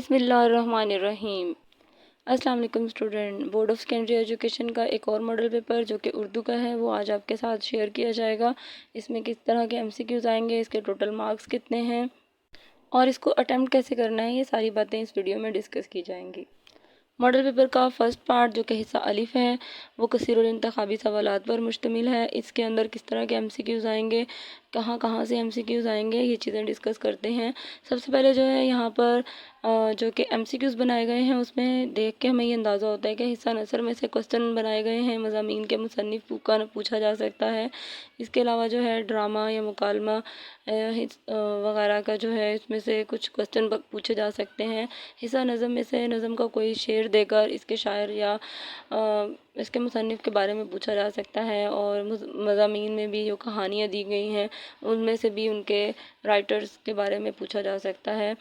بسم اللہ الرحمن الرحیم۔ السلام علیکم student, board of secondary education کا ایک اور ماڈل پیپر جو کہ اردو کا ہے وہ آج آپ کے ساتھ شیئر کیا جائے گا۔ اس میں کس طرح کے MCQs آئیں گے، اس کے ٹوٹل مارکس کتنے ہیں اور اس کو اٹیمپٹ کیسے کرنا ہے، یہ ساری باتیں اس ویڈیو میں ڈسکس کی جائیں گی۔ ماڈل پیپر کا فرسٹ پارٹ جو کہ حصہ الف ہے وہ کثیر الانتخابی سوالات پر مشتمل ہے۔ اس کے اندر کس طرح کے MCQs آئیں گے، کہاں سے MCQs آئیں گے، یہ چیزیں ڈسکس کرتے ہیں۔ سب سے پہلے جو ہے یہاں پر جو کہ MCQs بنائے گئے ہیں اس میں دیکھ کے ہمیں یہ اندازہ ہوتا ہے کہ حصہ نثر میں سے کوسچن بنائے گئے ہیں، مضامین کے مصنف کا پوچھا جا سکتا ہے۔ اس کے علاوہ جو ہے ڈرامہ یا مکالمہ وغیرہ کا جو ہے اس میں سے کچھ کوسچن پوچھے جا سکتے ہیں۔ حصہ نظم میں سے نظم کا کوئی شعر دے کر اس کے شاعر یا اس کے مصنف کے بارے میں پوچھا جا سکتا ہے، اور مضامین میں بھی جو کہانیاں دی گئی ہیں ان میں سے بھی ان کے رائٹرز کے بارے میں پوچھا جا سکتا ہے،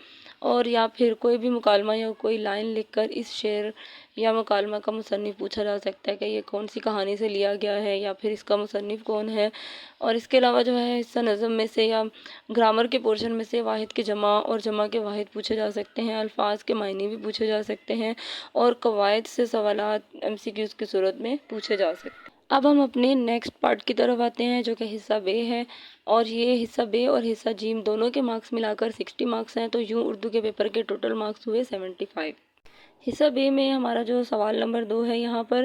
اور یا پھر کوئی بھی مکالمہ یا کوئی لائن لکھ کر اس شعر یا مکالمہ کا مصنف پوچھا جا سکتا ہے کہ یہ کون سی کہانی سے لیا گیا ہے یا پھر اس کا مصنف کون ہے۔ اور اس کے علاوہ جو ہے حصہ نظم میں سے یا گرامر کے پورشن میں سے واحد کے جمع اور جمع کے واحد پوچھے جا سکتے ہیں، الفاظ کے معنی بھی پوچھے جا سکتے ہیں، اور قواعد سے سوالات MCQs کی صورت میں پوچھے جا سکتے ہیں۔ اب ہم اپنے نیکسٹ پارٹ کی طرف آتے ہیں جو کہ حصہ ب ہے، اور یہ حصہ ب اور حصہ ج دونوں کے مارکس ملا کر 60 مارکس ہیں، تو یوں اردو کے پیپر کے ٹوٹل مارکس ہوئے 75۔ حصہ ب میں ہمارا جو سوال نمبر 2 ہے، یہاں پر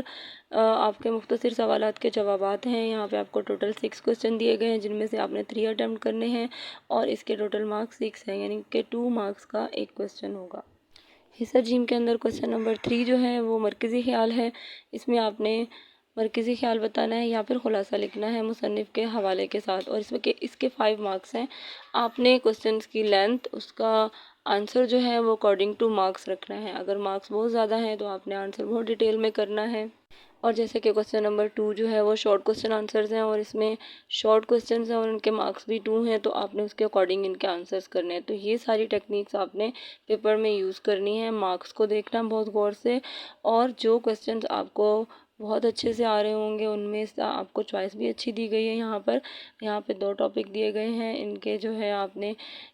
آپ کے مختصر سوالات کے جوابات ہیں۔ یہاں پہ آپ کو ٹوٹل 6 کوسچن دیے گئے ہیں جن میں سے آپ نے 3 اٹیمپٹ کرنے ہیں، اور اس کے ٹوٹل مارکس 6 ہیں، یعنی کہ 2 مارکس کا ایک کوسچن ہوگا۔ حصہ ج کے اندر کوسچن نمبر 3 جو ہے وہ مرکزی خیال ہے۔ اس میں آپ نے مرکزی خیال بتانا ہے یا پھر خلاصہ لکھنا ہے مصنف کے حوالے کے ساتھ، اور اس کے 5 مارکس ہیں۔ آپ نے کوسچنس کی لینتھ، اس کا آنسر جو ہے وہ اکارڈنگ ٹو مارکس رکھنا ہے۔ اگر مارکس بہت زیادہ ہیں تو آپ نے آنسر بہت ڈیٹیل میں کرنا ہے، اور جیسے کہ کوسچن نمبر 2 جو ہے وہ شارٹ کوسچن آنسرز ہیں، اور اس میں شارٹ کوسچنز ہیں اور ان کے مارکس بھی 2 ہیں، تو آپ نے اس کے اکارڈنگ ان کے آنسرز کرنے ہیں۔ تو یہ ساری ٹیکنیکس آپ نے پیپر میں یوز کرنی ہے۔ مارکس کو دیکھنا بہت غور سے، اور جو کوسچنز آپ کو بہت اچھے سے آ رہے ہوں گے ان میں سے آپ کو چوائس بھی اچھی دی گئی ہے۔ یہاں پہ 2 ٹاپک دیے گئے ہیں، ان کے جو ہے آپ نے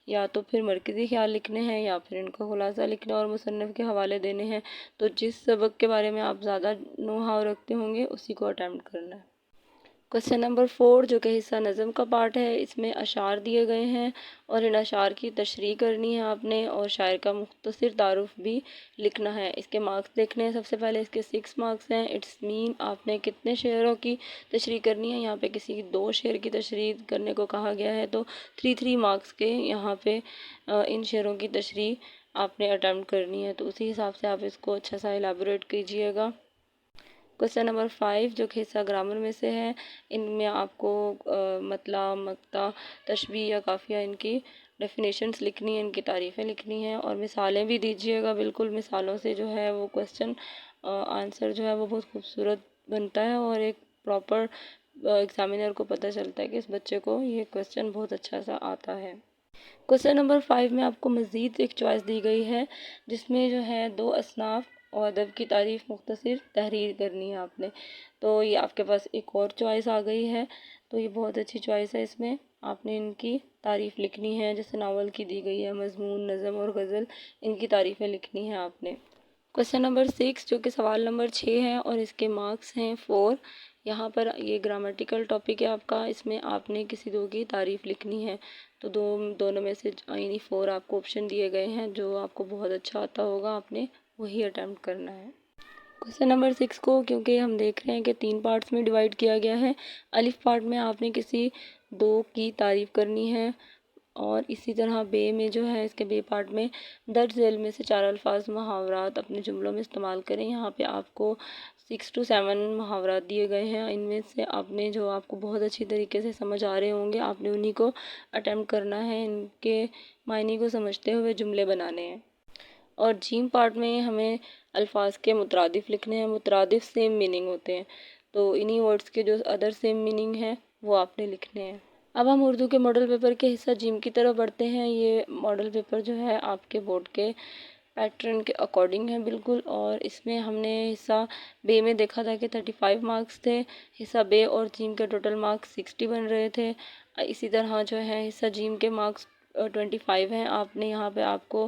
یا تو پھر مرکزی خیال لکھنے ہیں یا پھر ان کا خلاصہ لکھنا اور مصنف کے حوالے دینے ہیں۔ تو جس سبق کے بارے میں آپ زیادہ نو ہاؤ رکھتے ہوں گے اسی کو اٹیمپٹ کرنا ہے۔ کوسچن نمبر 4 جو کہ حصہ نظم کا پارٹ ہے، اس میں اشعار دیے گئے ہیں اور ان اشعار کی تشریح کرنی ہے آپ نے، اور شاعر کا مختصر تعارف بھی لکھنا ہے۔ اس کے مارکس دیکھنے ہیں۔ سب سے پہلے اس کے 6 مارکس ہیں۔ اٹس مین آپ نے کتنے شعروں کی تشریح کرنی ہے، یہاں پہ کسی 2 شعر کی تشریح کرنے کو کہا گیا ہے، تو 3 مارکس کے یہاں پہ ان شعروں کی تشریح آپ نے اٹیمپٹ کرنی ہے، تو اسی حساب سے آپ اس کو اچھا سا ایلیبوریٹ کیجئے گا۔ کوسچن نمبر 5 جو کہ حصہ گرامر میں سے ہے، ان میں آپ کو مطلع، مقطع، تشبیہ یا قافیہ، ان کی ڈیفینیشنز لکھنی ہیں، ان کی تعریفیں لکھنی ہیں، اور مثالیں بھی دیجیے گا۔ بالکل مثالوں سے جو ہے وہ کوسچن آنسر جو ہے وہ بہت خوبصورت بنتا ہے، اور ایک پراپر ایگزامینر کو پتہ چلتا ہے کہ اس بچے کو یہ کوسچن بہت اچھا سا آتا ہے۔ کوسچن نمبر 5 میں آپ کو مزید ایک چوائس دی گئی ہے جس میں جو ہے 2 اصناف اور ادب کی تعریف مختصر تحریر کرنی ہے آپ نے، تو یہ آپ کے پاس ایک اور چوائس آ گئی ہے، تو یہ بہت اچھی چوائس ہے۔ اس میں آپ نے ان کی تعریف لکھنی ہے، جیسے ناول کی دی گئی ہے، مضمون، نظم اور غزل، ان کی تعریفیں لکھنی ہیں آپ نے۔ کوسچن نمبر 6 جو کہ سوال نمبر 6 ہے اور اس کے مارکس ہیں 4۔ یہاں پر یہ گرامٹیکل ٹاپک ہے آپ کا، اس میں آپ نے کسی 2 کی تعریف لکھنی ہے، تو دونوں میں سے یعنی 4 آپ کو آپشن دیے گئے ہیں، جو آپ کو بہت اچھا آتا ہوگا آپ نے وہی اٹیمپٹ کرنا ہے۔ کوسچن نمبر 6 کو کیونکہ ہم دیکھ رہے ہیں کہ 3 پارٹس میں ڈیوائڈ کیا گیا ہے، الف پارٹ میں آپ نے کسی 2 کی تعریف کرنی ہے، اور اسی طرح بے میں جو ہے اس کے بے پارٹ میں درج ذیل میں سے 4 الفاظ محاورات اپنے جملوں میں استعمال کریں۔ یہاں پہ آپ کو 6 to 7 محاورات دیے گئے ہیں، ان میں سے آپ نے جو آپ کو بہت اچھی طریقے سے سمجھ آ رہے ہوں گے آپ نے انہی کو اٹیمپٹ کرنا ہے، ان کے معنی کو سمجھتے ہوئے جملے بنانے ہیں۔ اور جیم پارٹ میں ہمیں الفاظ کے مترادف لکھنے ہیں، مترادف سیم میننگ ہوتے ہیں، تو انہی ورڈز کے جو ادر سیم میننگ ہیں وہ آپ نے لکھنے ہیں۔ اب ہم اردو کے ماڈل پیپر کے حصہ جیم کی طرف بڑھتے ہیں۔ یہ ماڈل پیپر جو ہے آپ کے بورڈ کے پیٹرن کے اکارڈنگ ہے بالکل، اور اس میں ہم نے حصہ بے میں دیکھا تھا کہ 35 مارکس تھے، حصہ بے اور جیم کے ٹوٹل مارکس 60 بن رہے تھے۔ اسی طرح جو ہے حصہ جیم کے مارکس 25 ہیں۔ آپ نے یہاں پہ آپ کو